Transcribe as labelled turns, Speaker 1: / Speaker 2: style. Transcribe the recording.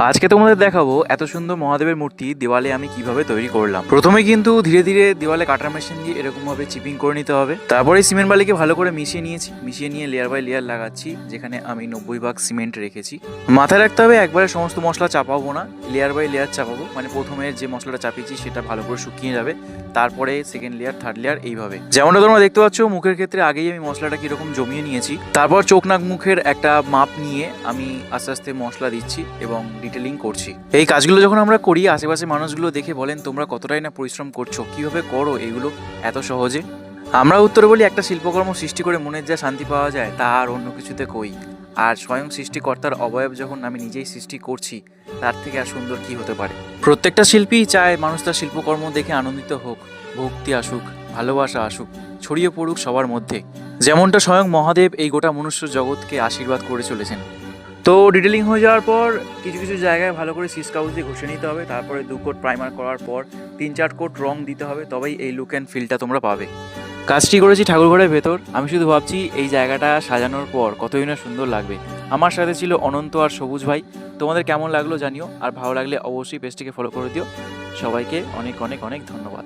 Speaker 1: আজকে তোমাদের দেখাবো এত সুন্দর মহাদেবের মূর্তি দেওয়ালে আমি কিভাবে তৈরি করলাম। প্রথমে কিন্তু ধীরে ধীরে দেওয়ালে কাটার মেশিন দিয়ে এরকম ভাবে চিপিং করে নিতে হবে। তারপরে সিমেন্ট বালিকে ভালো করে মিশিয়ে নিয়েছি, মিশিয়ে নিয়ে লেয়ার বাই লেয়ার লাগাচ্ছি, যেখানে আমি 90 ভাগ সিমেন্ট রেখেছি। মাথায় রাখতে হবে একবারে সমস্ত মশলা চাপাবো না, লেয়ার বাই লেয়ার চাপাবো। মানে প্রথমে যে মশলাটা চাপিয়েছি সেটা ভালো করে শুকিয়ে যাবে, তারপরে সেকেন্ড লেয়ার, থার্ড লেয়ার, এইভাবে। যেমনটা তোমরা দেখতে পাচ্ছ মুখের ক্ষেত্রে আগেই আমি মশলাটা কিরকম জমিয়ে নিয়েছি। তারপর চোখ নাক মুখের একটা মাপ নিয়ে আমি আস্তে আস্তে মশলা দিচ্ছি এবং ডিটেলিং করছি। এই কাজগুলো যখন আমরা করি আশেপাশে মানুষগুলো দেখে বলেন তোমরা কতটাই না পরিশ্রম করছো, কিভাবে করো এগুলো এত সহজে। আমরা উত্তরে বলি একটা শিল্পকর্ম সৃষ্টি করে মনের যা শান্তি পাওয়া যায় তা আর অন্য কিছুতে কই। আর স্বয়ং সৃষ্টিকর্তার অবয়ব যখন আমি নিজেই সৃষ্টি করছি, তার থেকে আর সুন্দর কি হতে পারে। প্রত্যেকটা শিল্পীই চায় মানুষ তার শিল্পকর্ম দেখে আনন্দিত হোক, ভক্তি আসুক, ভালোবাসা আসুক, ছড়িয়ে পড়ুক সবার মধ্যে, যেমনটা স্বয়ং মহাদেব এই গোটা মনুষ্য জগৎকে আশীর্বাদ করে চলেছেন। তো ডিটেলিং হয়ে যাওয়ার পর কিছু কিছু জায়গায় ভালো করে সিস কাগজ দিয়ে ঘষে নিতে হবে। তারপরে 2 কোট প্রাইমার করার পর 3-4 কোট রং দিতে হবে, তবেই এই লুক অ্যান্ড ফিলটা তোমরা পাবে। কাজটি করেছি ঠাকুরঘরের ভেতর। আমি শুধু ভাবছি এই জায়গাটা সাজানোর পর কতই না সুন্দর লাগবে। আমার সাথে ছিল অনন্ত আর সবুজ ভাই। তোমাদের কেমন লাগলো জানিও, আর ভালো লাগলে অবশ্যই পেজটিকে ফলো করে দিও। সবাইকে অনেক অনেক অনেক ধন্যবাদ।